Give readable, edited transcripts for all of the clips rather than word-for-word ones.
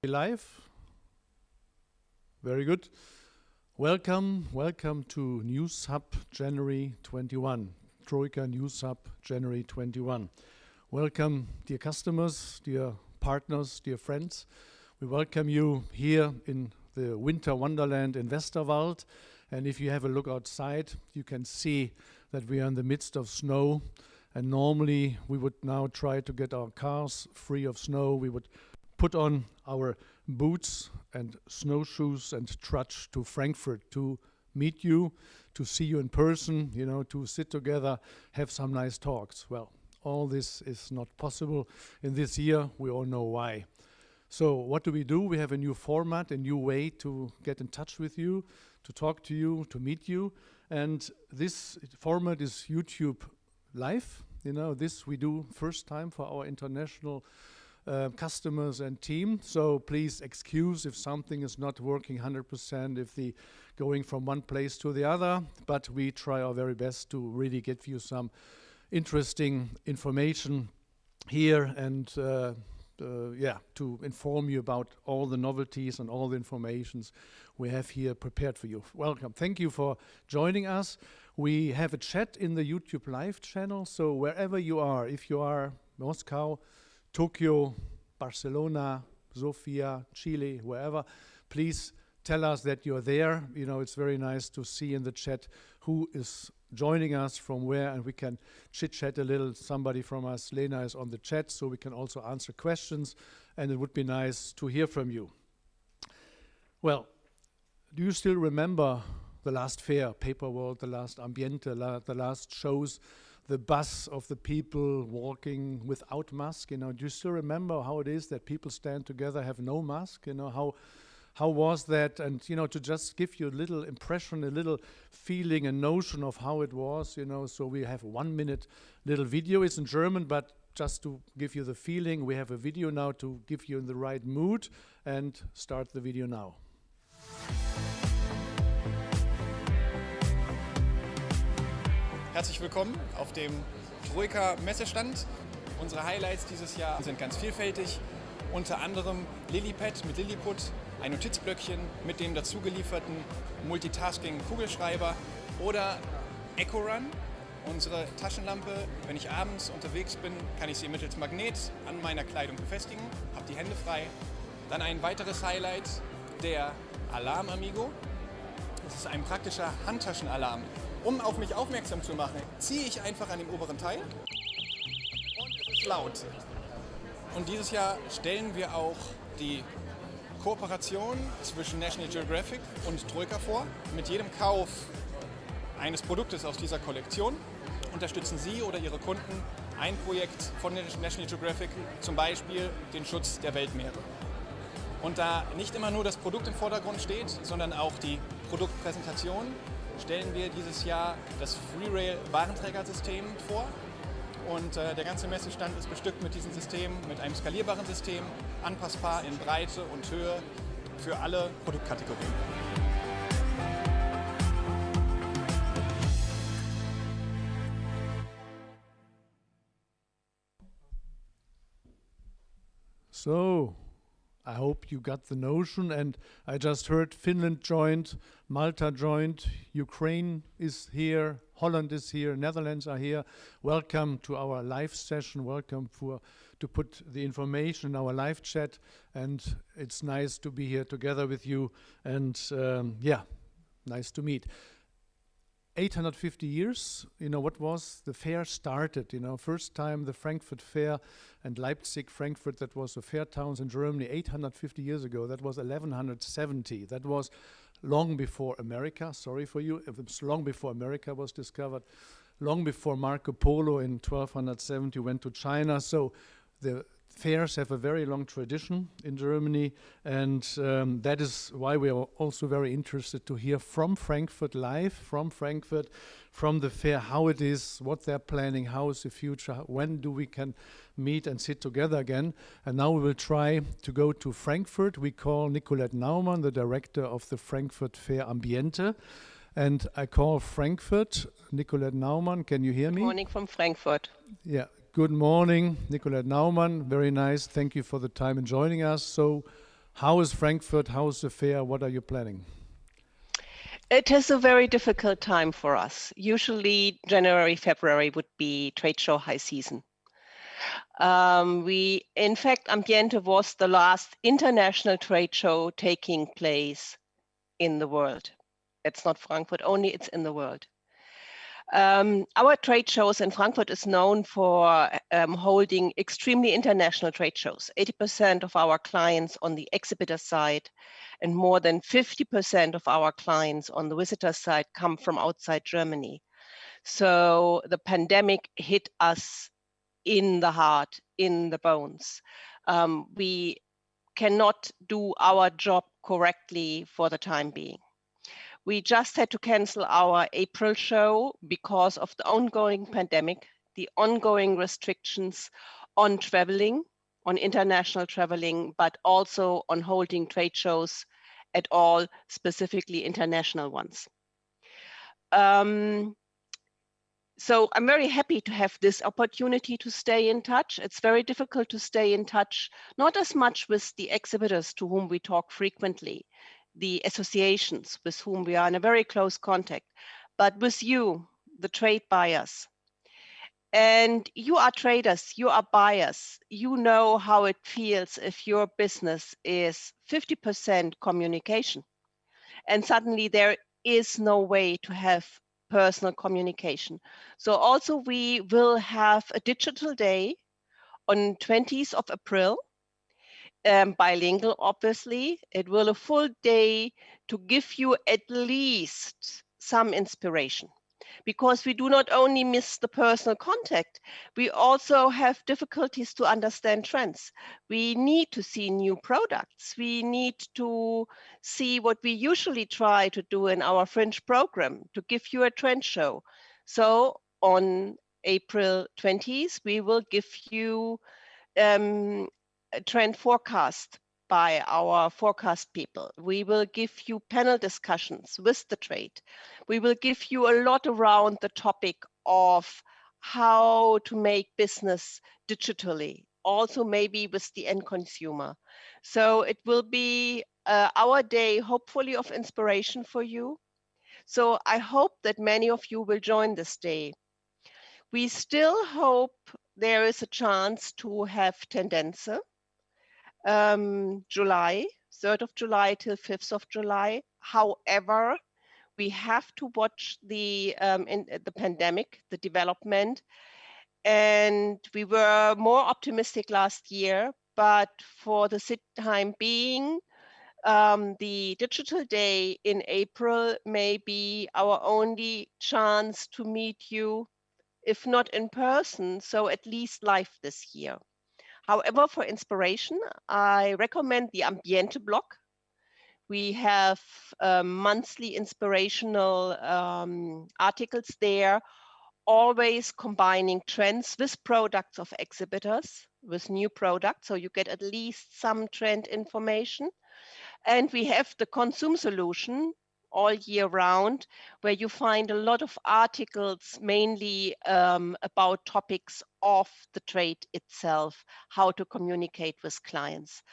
Live. Very good. Welcome to NewsHub January 21. TROIKA NewsHub January 21. Welcome, dear customers, dear partners, dear friends. We welcome you here in the winter wonderland in Westerwald. And if you have a look outside, you can see that we are in the midst of snow. And normally we would now try to get our cars free of snow. We would put on our boots and snowshoes and trudge to Frankfurt to meet you, to see you in person, to sit together, have some nice talks. Well, all this is not possible in this year. We all know why. So what do? We have a new format, a new way to get in touch with you, to talk to you, to meet you. And this format is YouTube Live. This we do first time for our international customers and team, so please excuse if something is not working 100%, if the going from one place to the other, but we try our very best to really give you some interesting information here and to inform you about all the novelties and all the informations we have here prepared for you. Welcome. Thank you for joining us. We have a chat in the YouTube Live channel, so wherever you are, if you are Moscow, Tokyo, Barcelona, Sofia, Chile, wherever, please tell us that you're there. It's very nice to see in the chat who is joining us from where, and we can chit-chat a little. Somebody from us, Lena, is on the chat, so we can also answer questions, and it would be nice to hear from you. Well, do you still remember the last fair, Paper World, the last Ambiente, the last shows? The bus of the people walking without mask, do you still remember how it is that people stand together, have no mask? How was that? And to just give you a little impression, a little feeling, a notion of how it was, so we have 1 minute little video. It's in German, but just to give you the feeling, we have a video now to give you in the right mood, and start the video now. Herzlich willkommen auf dem TROIKA Messestand. Unsere Highlights dieses Jahr sind ganz vielfältig. Unter anderem Lillipad mit Lilliput, ein Notizblöckchen mit dem dazugelieferten Multitasking-Kugelschreiber oder EcoRun, unsere Taschenlampe. Wenn ich abends unterwegs bin, kann ich sie mittels Magnet an meiner Kleidung befestigen, habe die Hände frei. Dann ein weiteres Highlight, der Alarm Amigo. Das ist ein praktischer Handtaschenalarm. Um auf mich aufmerksam zu machen, ziehe ich einfach an dem oberen Teil und es ist laut. Und dieses Jahr stellen wir auch die Kooperation zwischen National Geographic und TROIKA vor. Mit jedem Kauf eines Produktes aus dieser Kollektion unterstützen Sie oder Ihre Kunden ein Projekt von National Geographic, zum Beispiel den Schutz der Weltmeere. Und da nicht immer nur das Produkt im Vordergrund steht, sondern auch die Produktpräsentation, stellen wir dieses Jahr das Freerail-Warenträgersystem vor. Und der ganze Messestand ist bestückt mit diesem System, mit einem skalierbaren System, anpassbar in Breite und Höhe für alle Produktkategorien. So, I hope you got the notion, and I just heard Finland joined, Malta joined, Ukraine is here, Holland is here, Netherlands are here. Welcome to our live session, welcome to put the information in our live chat, and it's nice to be here together with you, and nice to meet. 850 years, what was the fair started, first time the Frankfurt Fair and Leipzig, Frankfurt, that was the fair towns in Germany 850 years ago. That was 1170. That was long before America, sorry for you, it was long before America was discovered, long before Marco Polo in 1270 went to China. So the fairs have a very long tradition in Germany, and that is why we are also very interested to hear from Frankfurt live, from Frankfurt, from the fair, how it is, what they're planning, how is the future, when do we can meet and sit together again. And now we will try to go to Frankfurt. We call Nicolette Naumann, the director of the Frankfurt Fair Ambiente. And I call Frankfurt, Nicolette Naumann, can you hear me? Good morning from Frankfurt. Yeah. Good morning, Nicolette Naumann. Very nice. Thank you for the time and joining us. So How is Frankfurt? How is the fair? What are you planning? It is a very difficult time for us. Usually January, February would be trade show high season. In fact, Ambiente was the last international trade show taking place in the world. It's not Frankfurt only, it's in the world. Our trade shows in Frankfurt is known for holding extremely international trade shows. 80% of our clients on the exhibitor side and more than 50% of our clients on the visitor side come from outside Germany. So the pandemic hit us in the heart, in the bones. We cannot do our job correctly for the time being. We just had to cancel our April show because of the ongoing pandemic, the ongoing restrictions on traveling, on international traveling, but also on holding trade shows at all, specifically international ones. So I'm very happy to have this opportunity to stay in touch. It's very difficult to stay in touch, not as much with the exhibitors to whom we talk frequently, the associations with whom we are in a very close contact, but with you, the trade buyers. And you are traders, you are buyers. You know how it feels if your business is 50% communication and suddenly there is no way to have personal communication. So also we will have a digital day on 20th of April, bilingual, obviously. It will a full day to give you at least some inspiration, because we do not only miss the personal contact, we also have difficulties to understand trends. We need to see new products. We need to see what we usually try to do in our fringe program to give you a trend show. So on April 20th, we will give you a trend forecast by our forecast people. We will give you panel discussions with the trade. We will give you a lot around the topic of how to make business digitally, also maybe with the end consumer. So it will be our day, hopefully, of inspiration for you. So I hope that many of you will join this day. We still hope there is a chance to have Tendenze, July, 3rd of July till 5th of July. However, we have to watch the pandemic, the development, and we were more optimistic last year, but for the time being, the digital day in April may be our only chance to meet you, if not in person, so at least live this year. However, for inspiration, I recommend the Ambiente blog. We have monthly inspirational articles there, always combining trends with products of exhibitors, with new products, so you get at least some trend information. And we have the Consume Solution all year round, where you find a lot of articles, mainly about topics of the trade itself, how to communicate with clients.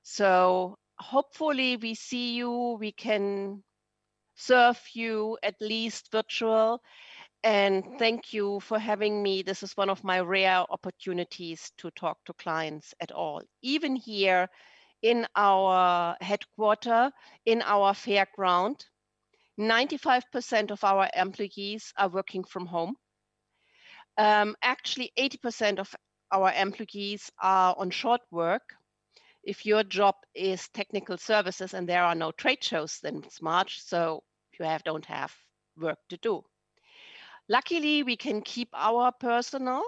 So hopefully we see you, we can serve you at least virtual. And thank you for having me. This is one of my rare opportunities to talk to clients at all, even here in our headquarter, in our fairground. 95% of our employees are working from home. Actually, 80% of our employees are on short work. If your job is technical services and there are no trade shows, then it's March, so you don't have work to do. Luckily, we can keep our personnel.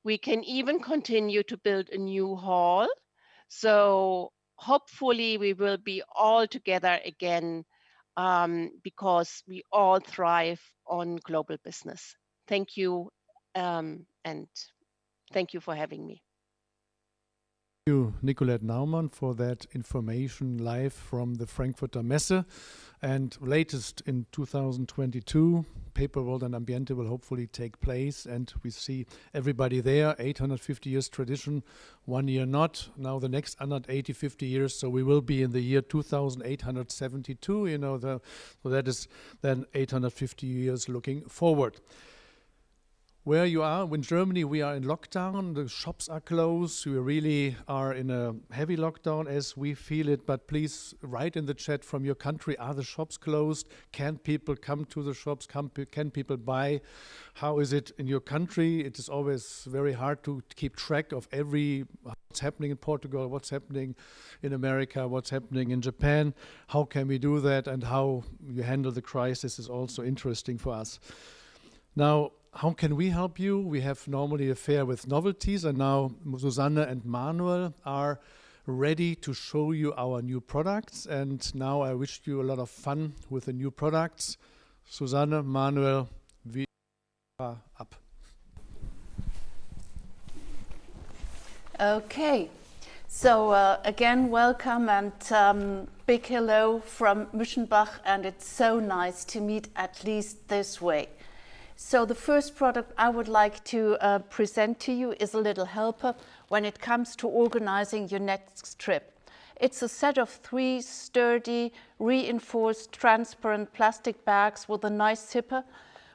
We can even continue to build a new hall. So hopefully we will be all together again, because we all thrive on global business. Thank you, and thank you for having me. you, Nicolette Naumann, for that information live from the Frankfurter Messe. And latest in 2022, Paper World and Ambiente will hopefully take place, and we see everybody there. 850 years tradition, 1 year not. Now the next 180, 50 years, so we will be in the year 2872. You know, so that is then 850 years looking forward. Where you are, in Germany, we are in lockdown. The shops are closed. We really are in a heavy lockdown as we feel it. But please write in the chat from your country, are the shops closed? Can people come to the shops? Can people buy? How is it in your country? It is always very hard to keep track of what's happening in Portugal, what's happening in America, what's happening in Japan. How can we do that? And how you handle the crisis is also interesting for us. Now, how can we help you? We have normally a fair with novelties, and now Susanne and Manuel are ready to show you our new products. And now I wish you a lot of fun with the new products. Susanne, Manuel, we are up. Okay, so again, welcome and big hello from Müschenbach, and it's so nice to meet at least this way. So the first product I would like to present to you is a little helper when it comes to organizing your next trip. It's a set of 3 sturdy, reinforced, transparent plastic bags with a nice zipper,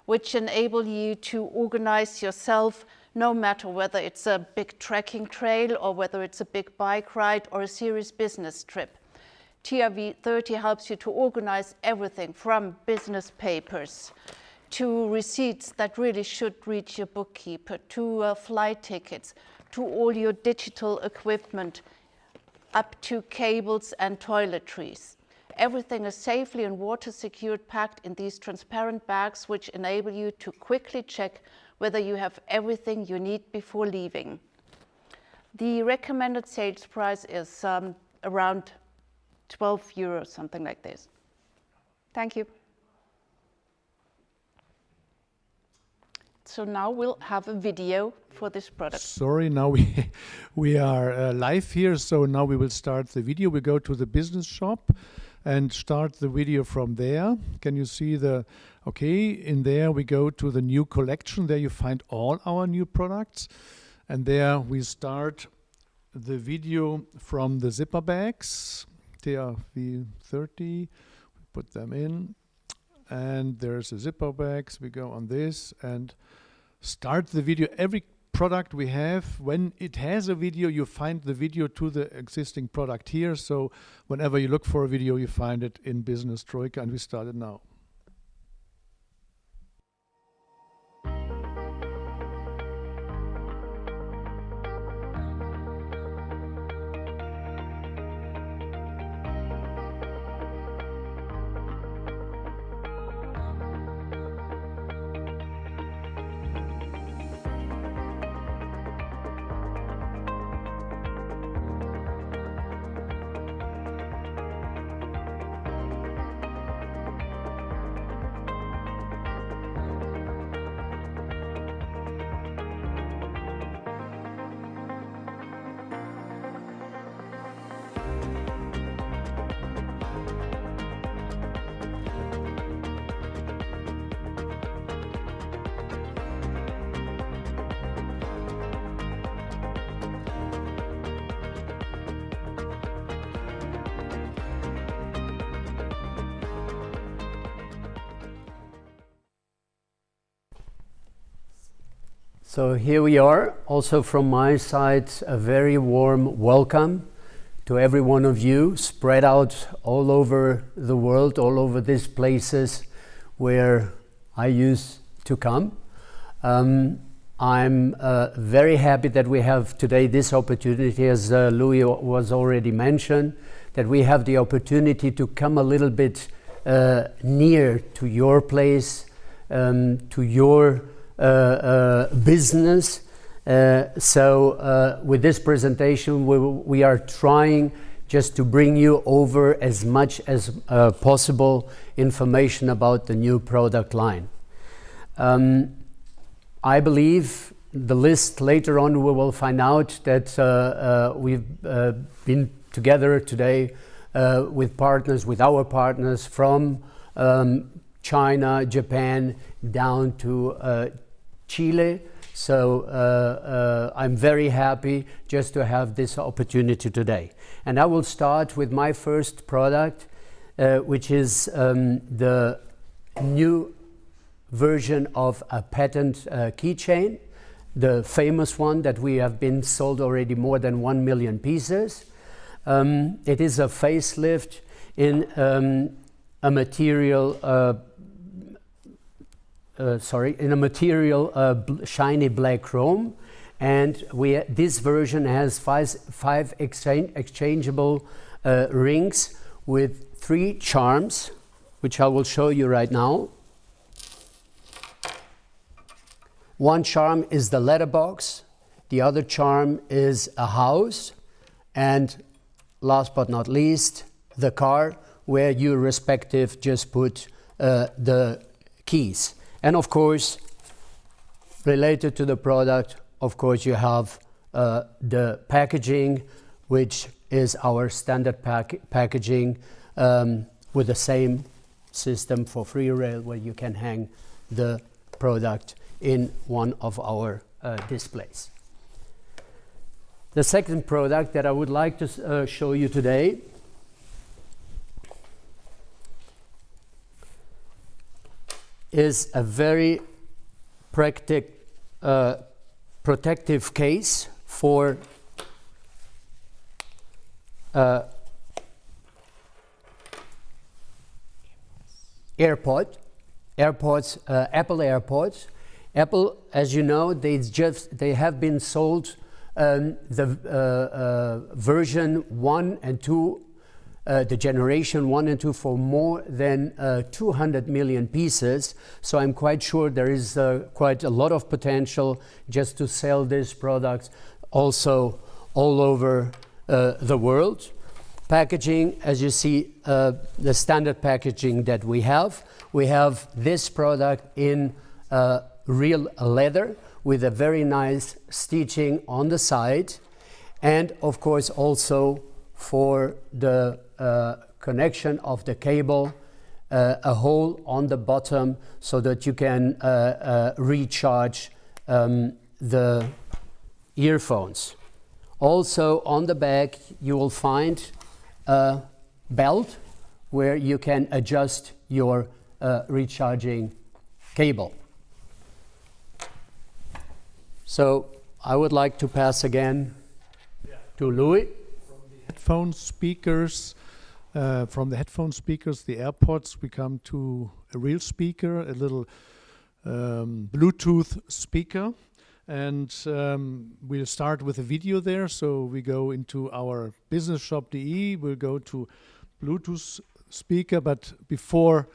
which enable you to organize yourself no matter whether it's a big trekking trail or whether it's a big bike ride or a serious business trip. TRV 30 helps you to organize everything from business papers to receipts that really should reach your bookkeeper, to flight tickets, to all your digital equipment, up to cables and toiletries. Everything is safely and water secured, packed in these transparent bags, which enable you to quickly check whether you have everything you need before leaving. The recommended sales price is around 12 euros, something like this. Thank you. So now we'll have a video for this product. Sorry, now we are live here, so now we will start the video. We go to the business shop and start the video from there. Can you see in there we go to the new collection. There you find all our new products. And there we start the video from the zipper bags, TRV 30, we put them in. And there's the zipper bags. We go on this and start the video. Every product we have, when it has a video, you find the video to the existing product here. So whenever you look for a video, you find it in Business Troika, and we start it now. So here we are, also from my side, a very warm welcome to every one of you spread out all over the world, all over these places where I used to come. I'm very happy that we have today this opportunity, as Louis was already mentioned, that we have the opportunity to come a little bit near to your place, to your business. So with this presentation we are trying just to bring you over as much as possible information about the new product line. I believe the list later on, we will find out that we've been together today with our partners from China, Japan, down to Chile. So I'm very happy just to have this opportunity today. And I will start with my first product, which is the new version of a patent keychain, the famous one that we have been sold already more than 1 million pieces. It is a facelift in a material shiny black chrome, and this version has five exchangeable rings with 3 charms, which I will show you right now. One charm is the letterbox, the other charm is a house, and last but not least, the car, where you respective just put the keys. And of course, related to the product, of course, you have the packaging, which is our standard packaging with the same system for free rail, where you can hang the product in one of our displays. The second product that I would like to show you today is a very protective case for Apple AirPods. Apple, as you know, they have been sold the version 1 and 2, the generation 1 and 2 for more than 200 million pieces. So I'm quite sure there is quite a lot of potential just to sell these products also all over the world. Packaging, as you see, the standard packaging that we have this product in real leather with a very nice stitching on the side, and of course also for the connection of the cable, a hole on the bottom so that you can recharge the earphones. Also on the back you will find a belt where you can adjust your recharging cable. So I would like to pass again to Louis. From the headphone speakers, the AirPods, we come to a real speaker, a little Bluetooth speaker. And we'll start with a video there. So we go into our businessshop.de, we'll go to Bluetooth speaker, but before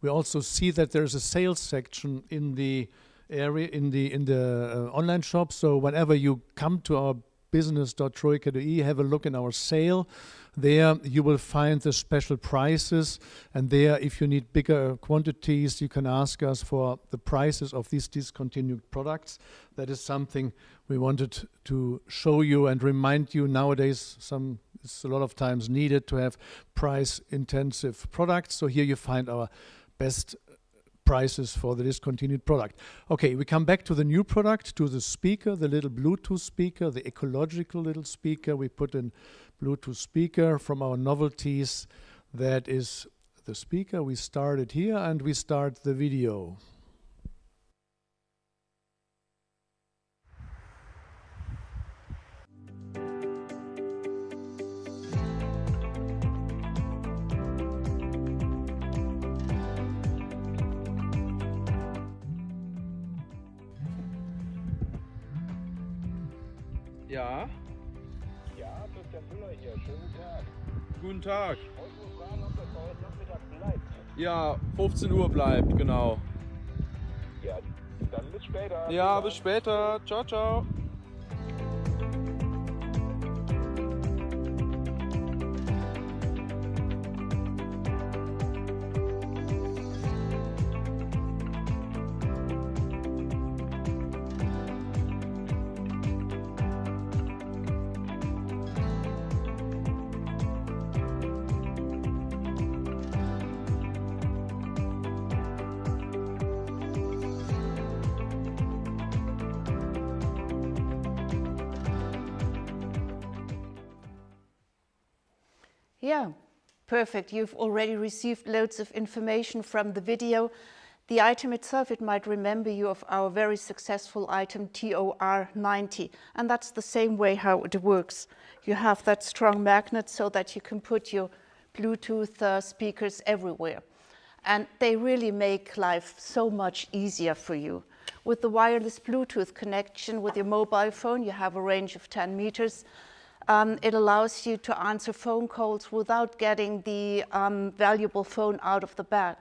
we also see that there's a sales section in the area, in the online shop. So whenever you come to our business.troika.de, have a look in our sale. There you will find the special prices, and there, if you need bigger quantities, you can ask us for the prices of these discontinued products. That is something we wanted to show you and remind you. Nowadays, it's a lot of times needed to have price-intensive products. So here you find our best prices for the discontinued product. Okay, we come back to the new product, to the speaker, the little Bluetooth speaker, the ecological little speaker. We put in Bluetooth speaker from our novelties. That is the speaker. We start it here and we start the video. Ja? Ja, Christian Müller hier. Schönen Tag. Guten Tag. Ich wollte nur fragen, ob das heute Nachmittag bleibt. Ja, 15 Uhr bleibt, genau. Ja, dann bis später. Ja, bis später. Ciao, ciao. Yeah, perfect. You've already received loads of information from the video. The item itself, it might remember you of our very successful item TOR90, and that's the same way how it works. You have that strong magnet so that you can put your Bluetooth speakers everywhere. And they really make life so much easier for you. With the wireless Bluetooth connection with your mobile phone, you have a range of 10 meters. It allows you to answer phone calls without getting the valuable phone out of the bag.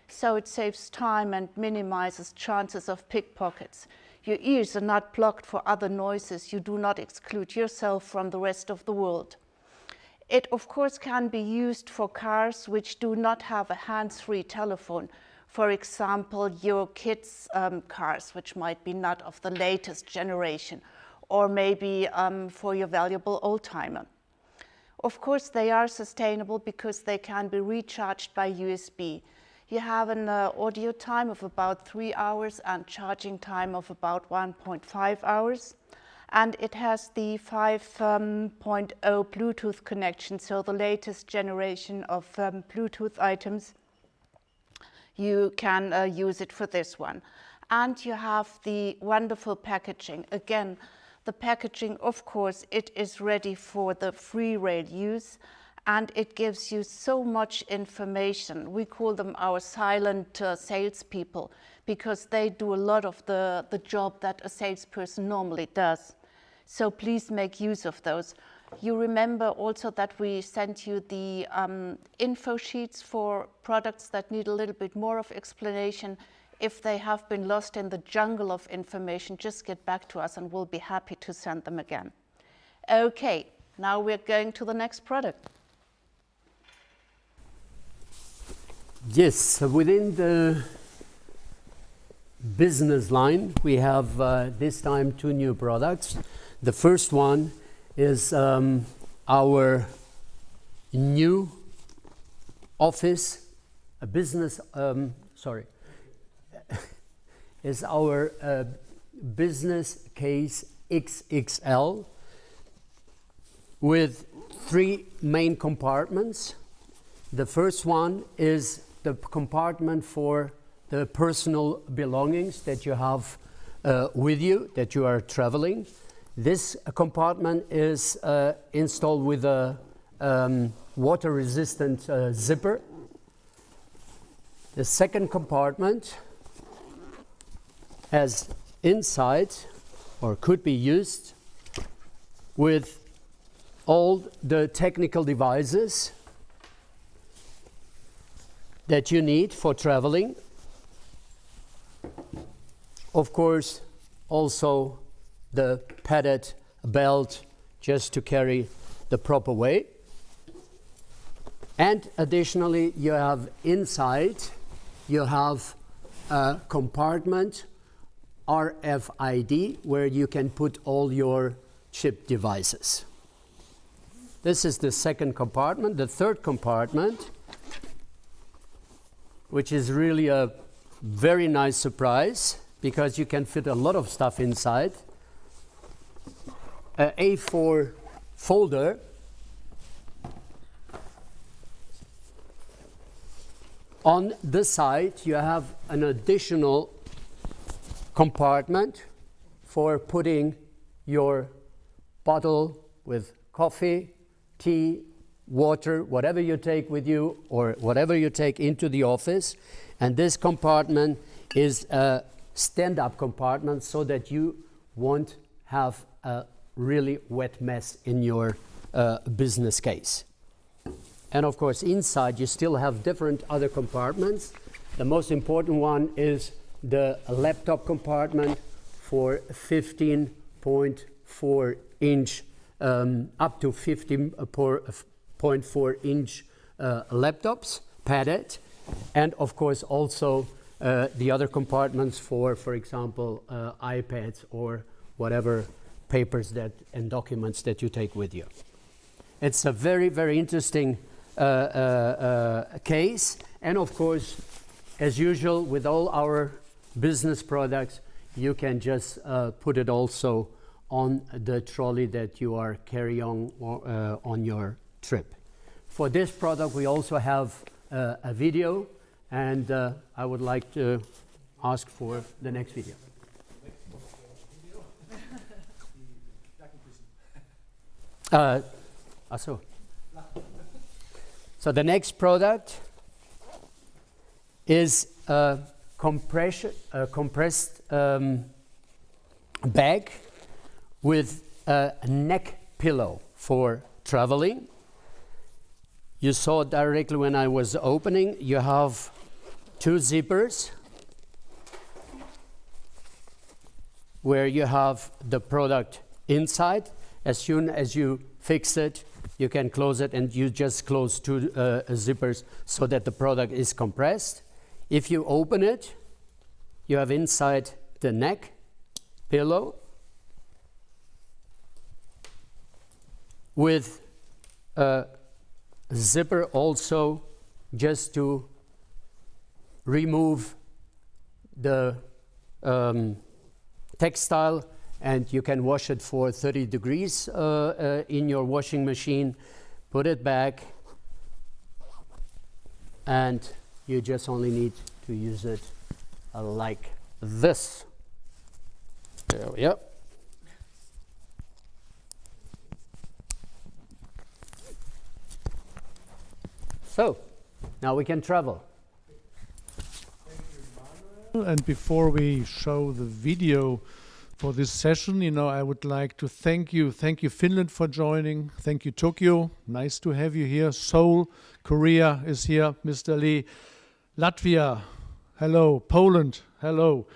So it saves time and minimizes chances of pickpockets. Your ears are not blocked for other noises. You do not exclude yourself from the rest of the world. It, of course, can be used for cars which do not have a hands-free telephone. For example, your kids' cars, which might be not of the latest generation, or maybe for your valuable old-timer. Of course, they are sustainable because they can be recharged by USB. You have an audio time of about 3 hours and charging time of about 1.5 hours. And it has the 5.0 Bluetooth connection, so the latest generation of Bluetooth items. You can use it for this one. And you have the wonderful packaging. Again, the packaging, of course, it is ready for the free rail use. And it gives you so much information. We call them our silent salespeople because they do a lot of the job that a salesperson normally does. So please make use of those. You remember also that we sent you the info sheets for products that need a little bit more of explanation. If they have been lost in the jungle of information, just get back to us and we'll be happy to send them again. Okay, now we're going to the next product. Yes, within the business line, we have this time 2 new products. The first one is our new office, a business, is our business case XXL with 3 main compartments. The first one is the compartment for the personal belongings that you have with you, that you are traveling. This compartment is installed with a water-resistant zipper. The second compartment has inside, or could be used, with all the technical devices that you need for traveling. Of course, also the padded belt just to carry the proper weight. And additionally, you have inside, you have a compartment RFID where you can put all your chip devices. This is the second compartment. The third compartment, which is really a very nice surprise because you can fit a lot of stuff inside. An A4 folder on the side. You have an additional compartment for putting your bottle with coffee, tea, water, whatever you take with you or whatever you take into the office. And this compartment is a stand-up compartment so that you won't have a really wet mess in your business case. And of course, inside you still have different other compartments. The most important one is the laptop compartment for 15.4 inch up to 15.4 inch laptops, padded, and of course also the other compartments for example, iPads or whatever papers that and documents that you take with you. It's a very, very interesting case, and of course, as usual with all our business products, you can just put it also on the trolley that you are carrying on your trip. for this product, we also have a video, and I would like to ask for the next video. So the next product is a compressed bag with a neck pillow for traveling. You saw directly when I was opening, you have two zippers where you have the product inside. As soon as you fix it, you can close it, and you just close two zippers so that the product is compressed. If you open it, you have inside the neck pillow with a zipper also just to remove the textile, and you can wash it for 30 degrees in your washing machine. Put it back, and you just only need to use it like this. There we go. So, now we can travel. And before we show the video for this session, I would like to thank you Finland for joining. Thank you Tokyo, nice to have you here. Seoul, Korea is here, Mr. Lee. Latvia, hello. Poland, hello.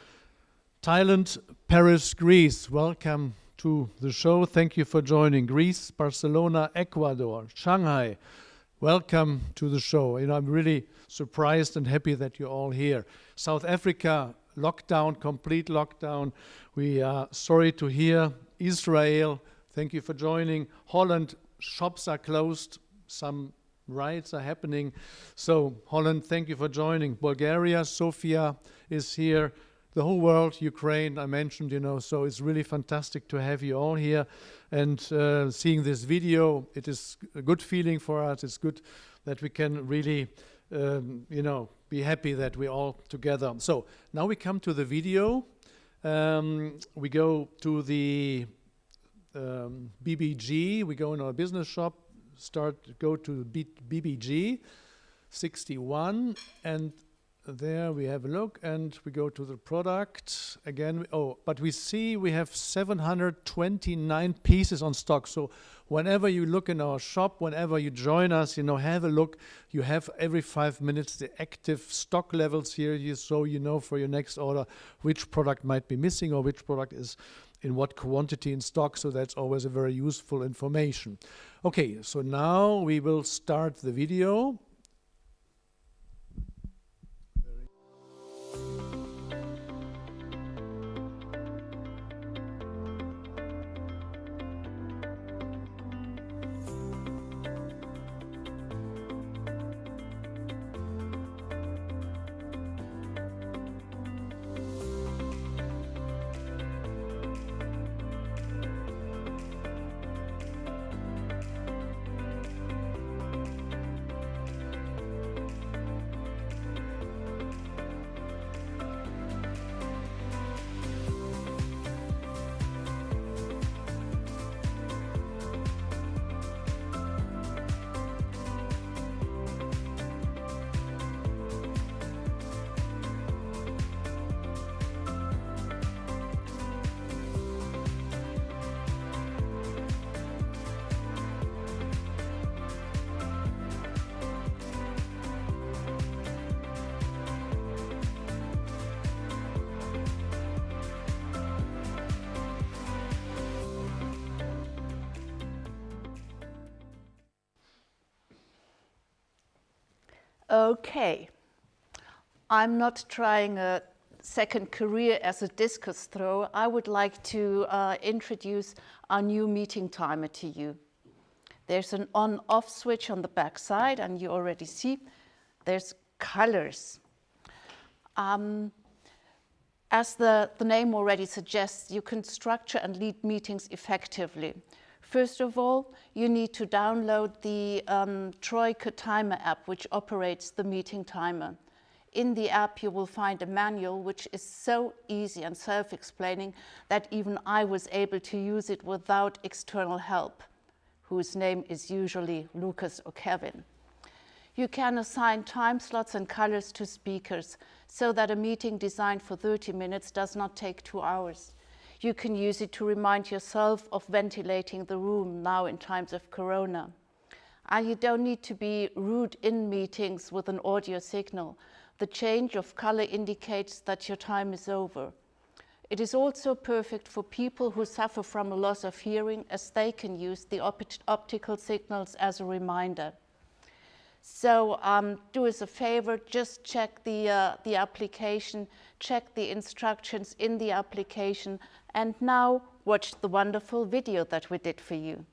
Thailand, Paris, Greece, welcome to the show. Thank you for joining. Greece, Barcelona, Ecuador, Shanghai, welcome to the show. I'm really surprised and happy that you're all here. South Africa, lockdown, complete lockdown. We are sorry to hear. Israel, thank you for joining. Holland, shops are closed. Some riots are happening. So Holland, thank you for joining. Bulgaria, Sofia is here. The whole world, Ukraine, I mentioned, so it's really fantastic to have you all here. And seeing this video, it is a good feeling for us. It's good that we can really, be happy that we're all together. So now we come to the video. We go to the BBG. We go in our business shop, go to BBG 61, and there we have a look, and we go to the product again. But we see we have 729 pieces on stock. So whenever you look in our shop, whenever you join us, have a look. You have every 5 minutes the active stock levels here, so for your next order which product might be missing or which product is in what quantity in stock. So that's always a very useful information. Okay, so now we will start the video. Okay, I'm not trying a second career as a discus thrower. I would like to introduce our new meeting timer to you. There's an on-off switch on the back side, and you already see there's colors. As the name already suggests, you can structure and lead meetings effectively. First of all, you need to download the TROIKA Timer app, which operates the meeting timer. In the app, you will find a manual which is so easy and self-explaining that even I was able to use it without external help, whose name is usually Lucas or Kevin. You can assign time slots and colors to speakers so that a meeting designed for 30 minutes does not take 2 hours. You can use it to remind yourself of ventilating the room now in times of Corona. And you don't need to be rude in meetings with an audio signal. The change of color indicates that your time is over. It is also perfect for people who suffer from a loss of hearing, as they can use the optical signals as a reminder. So do us a favor, just check the application, check the instructions in the application, and now watch the wonderful video that we did for you.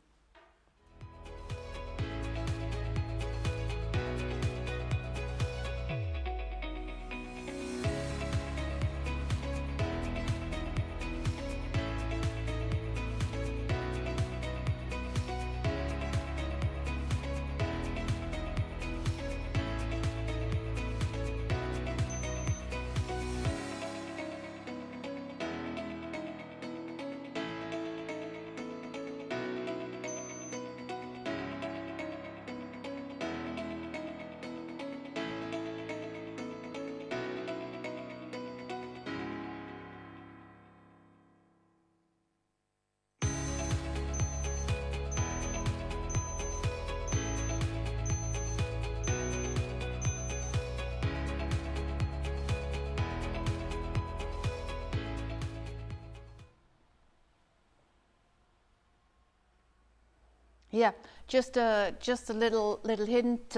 Yeah, just a little hint.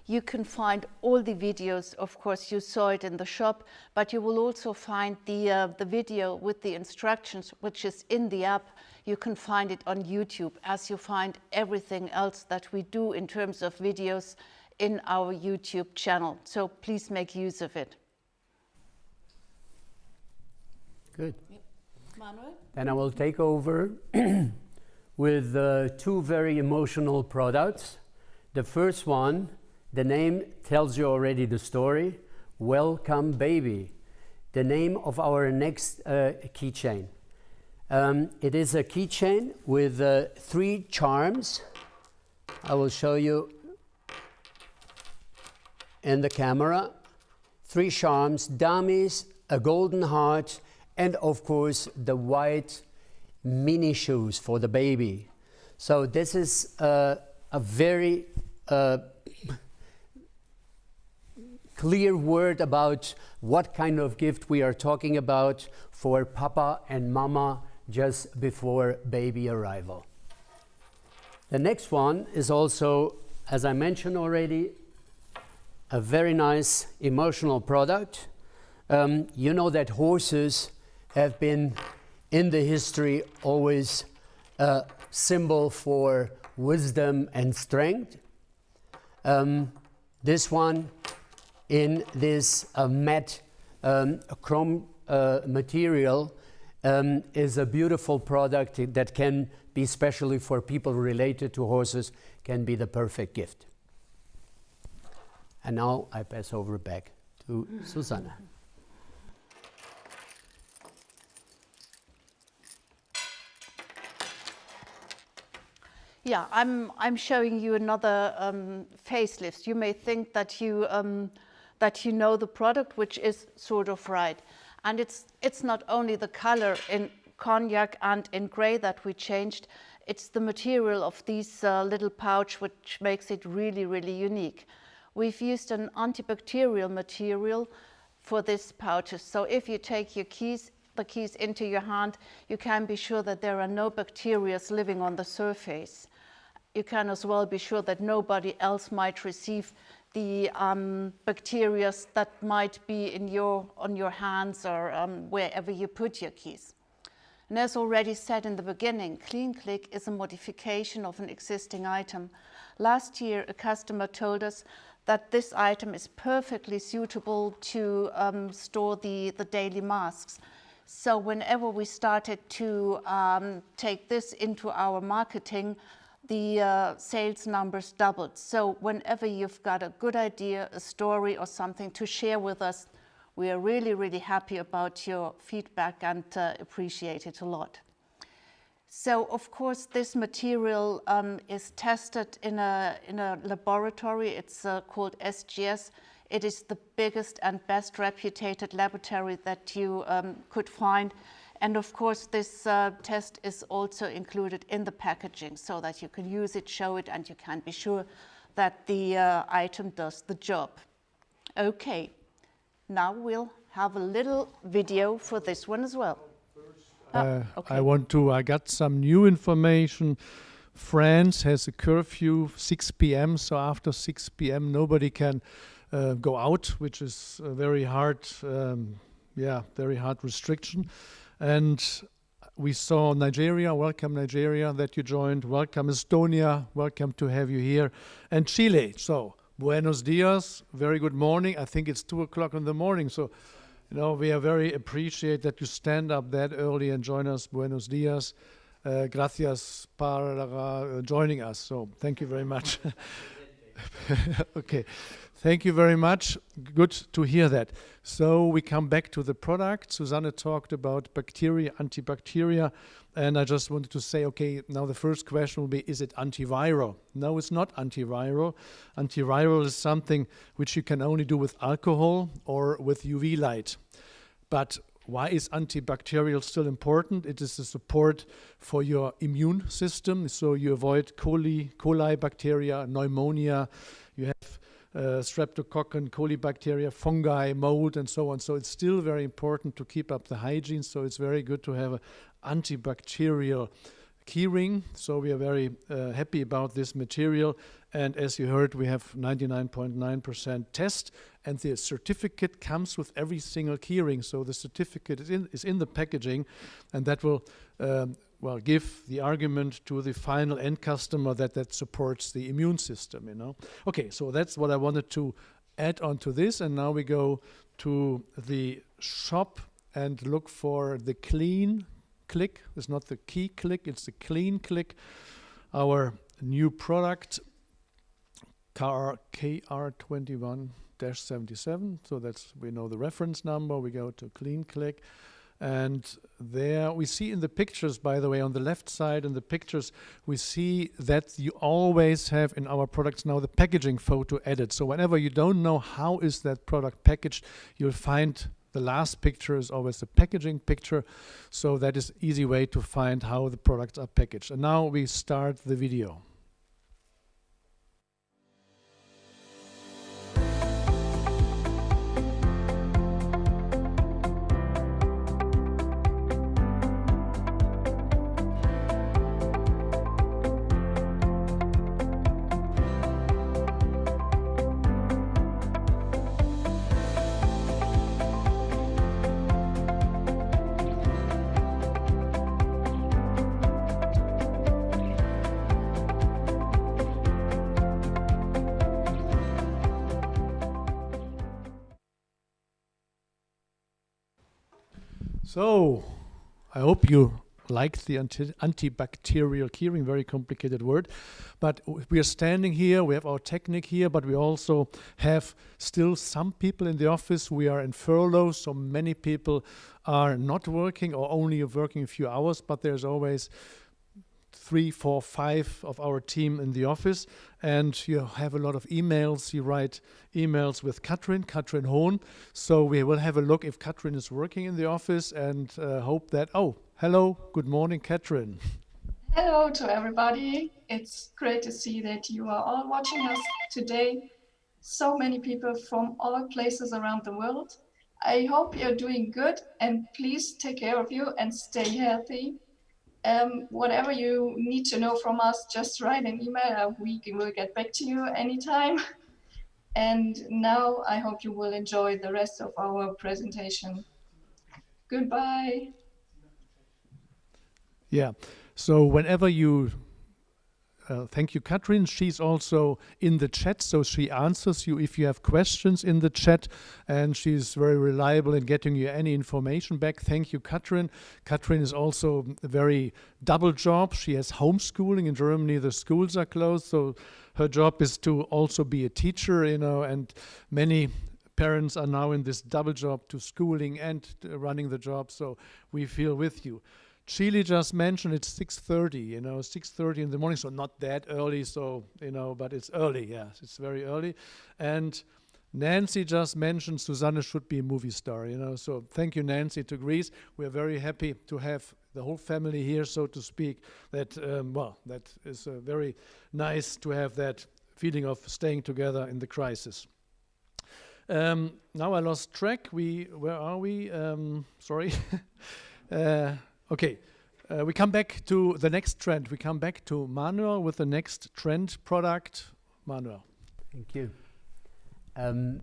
You can find all the videos. Of course, you saw it in the shop, but you will also find the video with the instructions, which is in the app. You can find it on YouTube, as you find everything else that we do in terms of videos in our YouTube channel. So please make use of it. Good. Yep. Manuel? Then I will take over with two very emotional products. The first one, the name tells you already the story, Welcome Baby, the name of our next keychain. It is a keychain with 3 charms. I will show you in the camera. 3 charms, dummies, a golden heart, and of course the white mini shoes for the baby. So this is a very clear word about what kind of gift we are talking about for Papa and Mama just before baby arrival. The next one is also, as I mentioned already, a very nice emotional product. You know that horses have been in the history always a symbol for wisdom and strength. This one in this matte chrome material is a beautiful product that can be, especially for people related to horses, can be the perfect gift. And now I pass over back to Susanna. Yeah, I'm showing you another facelift. You may think that you know the product, which is sort of right. And it's not only the color in cognac and in gray that we changed, it's the material of these little pouch which makes it really, really unique. We've used an antibacterial material for this pouches. So if you take your keys, the keys into your hand, you can be sure that there are no bacteria living on the surface. You can as well be sure that nobody else might receive the bacteria that might be on your hands or wherever you put your keys. And as already said in the beginning, Clean Click is a modification of an existing item. Last year, a customer told us that this item is perfectly suitable to store the daily masks. So whenever we started to take this into our marketing, the sales numbers doubled. So whenever you've got a good idea, a story or something to share with us, we are really, really happy about your feedback and appreciate it a lot. So of course this material is tested in a laboratory. It's called SGS. It is the biggest and best reputed laboratory that you could find. And of course this test is also included in the packaging so that you can use it, show it, and you can be sure that the item does the job. Okay, now we'll have a little video for this one as well. Okay. I got some new information. France has a curfew 6 p.m. So after 6 p.m. nobody can go out, which is a very hard, very hard restriction. And we saw Nigeria, welcome Nigeria that you joined, welcome Estonia, welcome to have you here, and Chile. So buenos dias, very good morning. I think it's 2 o'clock in the morning. So, you know, we are very appreciate that you stand up that early and join us. Buenos dias. Gracias por joining us. So thank you very much. Okay. Thank you very much. Good to hear that. So we come back to the product. Susanne talked about bacteria, antibacteria, and I just wanted to say, okay, now the first question will be, is it antiviral? No, it's not antiviral. Antiviral is something which you can only do with alcohol or with UV light. But why is antibacterial still important? It is a support for your immune system, so you avoid coli bacteria, pneumonia, you have streptococcus, colibacteria, fungi, mold, and so on. So it's still very important to keep up the hygiene. So it's very good to have an antibacterial keyring. So we are very happy about this material. And as you heard, we have 99.9% test, and the certificate comes with every single keyring. So the certificate is in the packaging, and that will give the argument to the final end customer that supports the immune system, you know. Okay, so that's what I wanted to add on to this, and now we go to the shop and look for the clean click. It's not the key click, it's the clean click. Our new product, KR21-77, so that's, we know the reference number. We go to clean click. And there we see in the pictures, by the way, on the left side in the pictures, we see that you always have in our products now the packaging photo added. So whenever you don't know how is that product packaged, you'll find the last picture is always the packaging picture. So that is easy way to find how the products are packaged. And now we start the video. So, I hope you liked the antibacterial keyring, very complicated word. But we are standing here, we have our technique here, but we also have still some people in the office. We are in furlough, so many people are not working or only working a few hours, but there's always 3, 4, 5 of our team in the office, and you have a lot of emails. You write emails with Katrin Hohn. So we will have a look if Katrin is working in the office and hope that, oh, hello, good morning, Katrin. Hello to everybody. It's great to see that you are all watching us today. So many people from all places around the world. I hope you're doing good, and please take care of you and stay healthy. Whatever you need to know from us, just write an email. We will get back to you anytime. And now I hope you will enjoy the rest of our presentation. Goodbye. Yeah, so whenever you thank you, Katrin. She's also in the chat, so she answers you if you have questions in the chat, and she's very reliable in getting you any information back. Thank you, Katrin. Katrin is also a very double job. She has homeschooling in Germany. The schools are closed, so her job is to also be a teacher, you know, and many parents are now in this double job, to schooling and running the job, so we feel with you. Chile just mentioned it's 6:30, you know, 6:30 in the morning, so not that early, so, you know, but it's early, yes, it's very early. And Nancy just mentioned Susanne should be a movie star, you know, so thank you, Nancy, to Greece. We're very happy to have the whole family here, so to speak. That, that is very nice to have that feeling of staying together in the crisis. Now I lost track. Where are we? Sorry. Okay. We come back to the next trend. We come back to Manuel with the next trend product. Manuel. Thank you.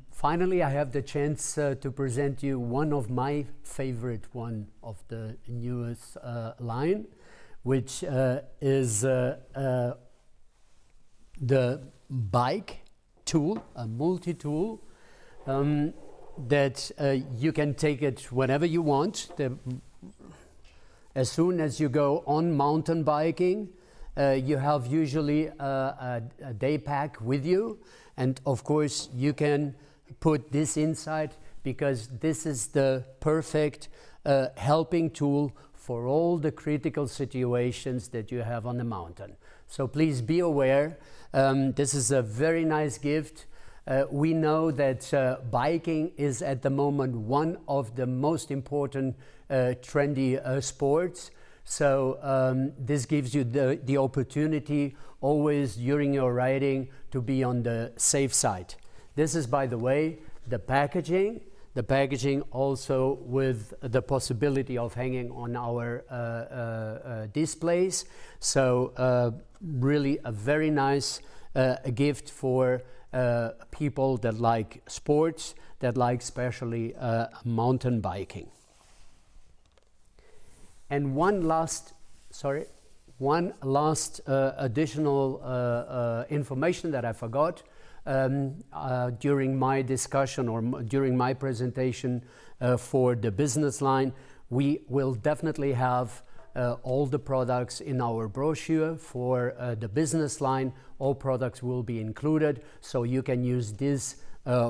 Finally, I have the chance to present you one of my favorite one of the newest line, which is the bike tool, a multi-tool. That you can take it whenever you want. As soon as you go on mountain biking, you have usually a day pack with you, and of course you can put this inside, because this is the perfect helping tool for all the critical situations that you have on the mountain. So please be aware, this is a very nice gift. We know that biking is at the moment one of the most important trendy sports. So this gives you the opportunity always during your riding to be on the safe side. This is, by the way, the packaging. The packaging also with the possibility of hanging on our displays. So really a very nice gift for people that like sports, that like especially mountain biking. And one last additional information that I forgot during my discussion or during my presentation for the business line. We will definitely have all the products in our brochure for the business line. All products will be included, so you can use this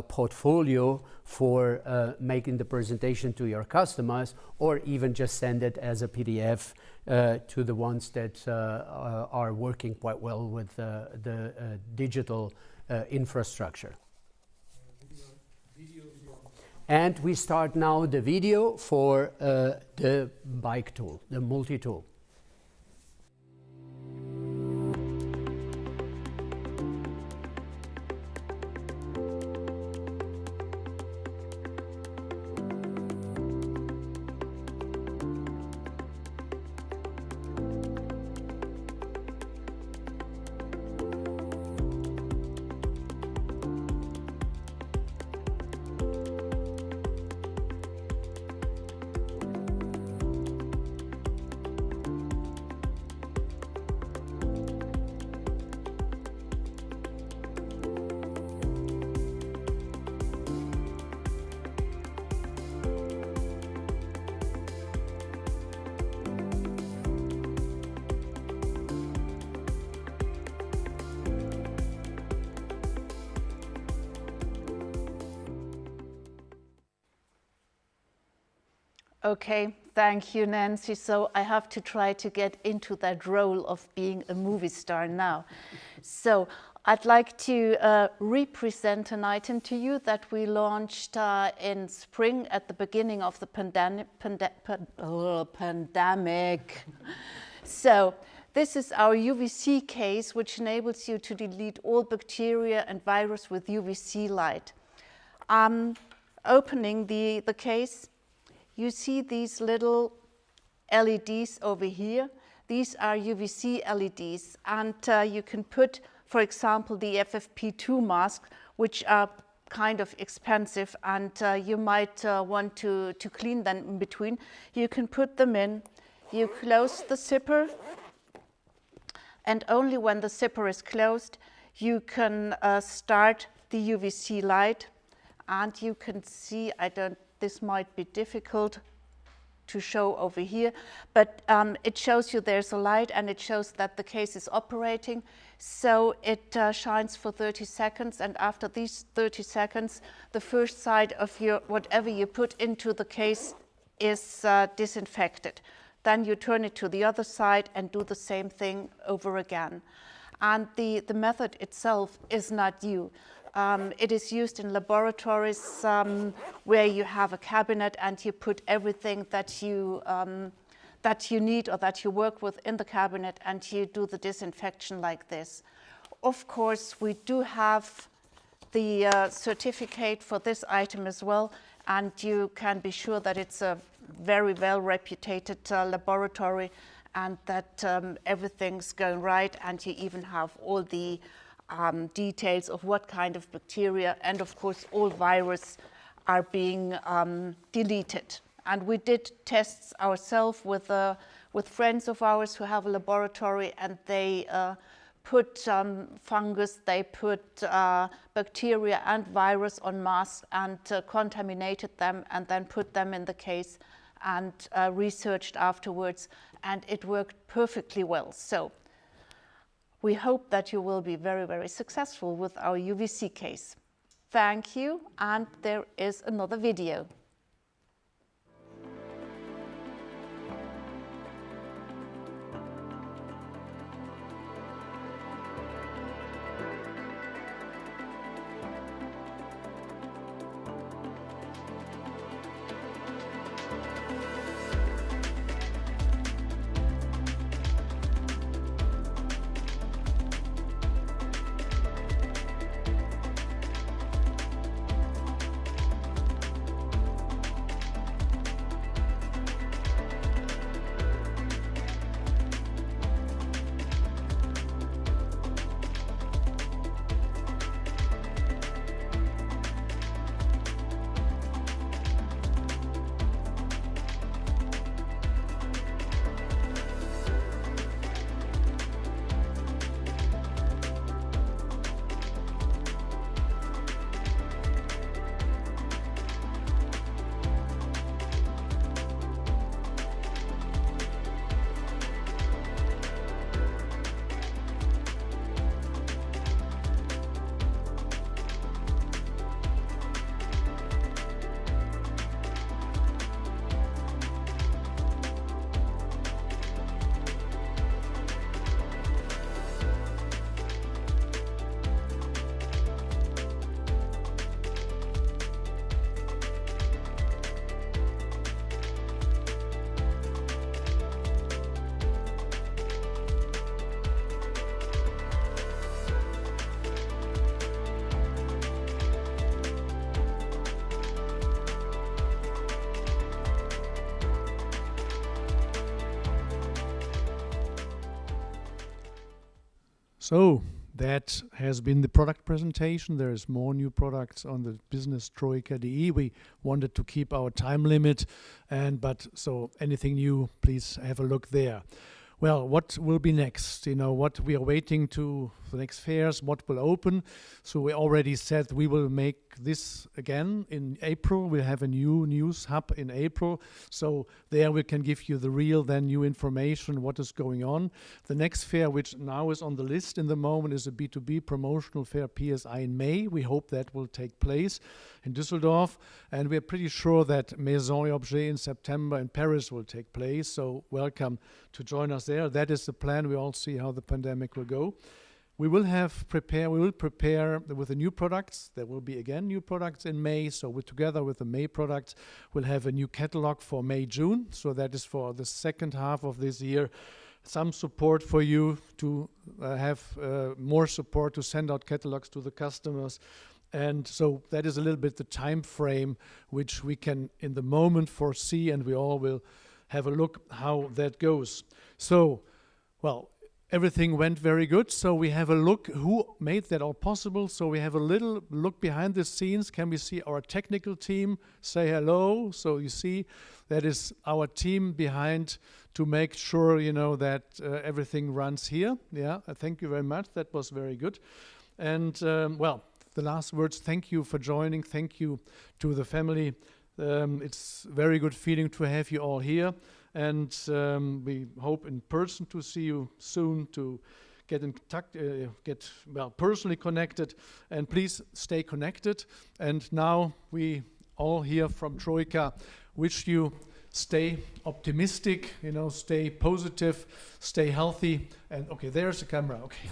portfolio for making the presentation to your customers, or even just send it as a PDF to the ones that are working quite well with the digital infrastructure. And we start now the video for the bike tool, the multi-tool. Okay, thank you, Nancy. So I have to try to get into that role of being a movie star now. So I'd like to represent an item to you that we launched in spring at the beginning of the pandemic. So this is our UVC case, which enables you to delete all bacteria and virus with UVC light. Opening the case, you see these little LEDs over here. These are UVC LEDs, and you can put, for example, the FFP2 masks, which are kind of expensive, and you might want to clean them in between. You can put them in, you close the zipper, and only when the zipper is closed you can start the UVC light, and you can see, this might be difficult to show over here, but it shows you there's a light and it shows that the case is operating. So it shines for 30 seconds, and after these 30 seconds the first side of your whatever you put into the case is disinfected. Then you turn it to the other side and do the same thing over again. And the method itself is not new. It is used in laboratories where you have a cabinet and you put everything that you need or that you work with in the cabinet, and you do the disinfection like this. Of course, we do have the certificate for this item as well, and you can be sure that it's a very well reputed laboratory, and that everything's going right, and you even have all the details of what kind of bacteria, and of course all viruses are being deleted. And we did tests ourselves with friends of ours who have a laboratory, and they put fungus, they put bacteria and virus on masks and contaminated them, and then put them in the case and researched afterwards, and it worked perfectly well. So we hope that you will be very, very successful with our UVC case. Thank you, and there is another video. So that has been the product presentation. There is more new products on the business troika.de. We wanted to keep our time limit, so anything new, please have a look there. Well, what will be next? You know, what we are waiting to the next fairs, what will open. So we already said we will make this again in April. We'll have a new news hub in April. So there we can give you the real, then new information, what is going on. The next fair, which now is on the list in the moment, is a B2B promotional fair, PSI, in May. We hope that will take place in Düsseldorf. And we're pretty sure that Maison et Objet in September in Paris will take place. So welcome to join us there. That is the plan. We all see how the pandemic will go. We will prepare with the new products. There will be again new products in May. So together with the May products, we'll have a new catalog for May, June. So that is for the second half of this year. Some support for you to have more support to send out catalogs to the customers. And so that is a little bit the time frame which we can in the moment foresee, and we all will have a look how that goes. So, well, everything went very good. So we have a look who made that all possible. So we have a little look behind the scenes. Can we see our technical team? Say hello. So you see that is our team behind to make sure, you know, that everything runs here. Yeah, thank you very much. That was very good. And well, the last words, thank you for joining. Thank you to the family. It's very good feeling to have you all here. And we hope in person to see you soon, to get in touch, get well personally connected, and please stay connected. And now we all here from TROIKA wish you stay optimistic, you know, stay positive, stay healthy, and okay, there's the camera. Okay,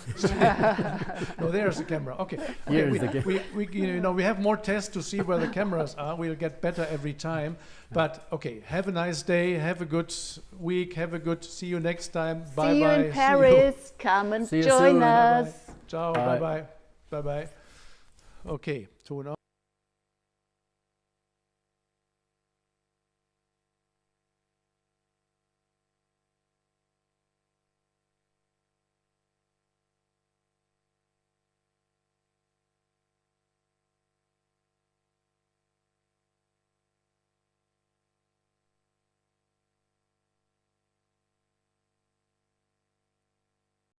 no, there's the camera. Okay, Here's the we you know, we have more tests to see where the cameras are. We'll get better every time. But okay, have a nice day, have a good week, have a good. See you next time. Bye bye. See you in Paris. Come and See you join soon. us. Bye bye. Ciao. Bye. Bye bye. Bye bye. Okay, tune on.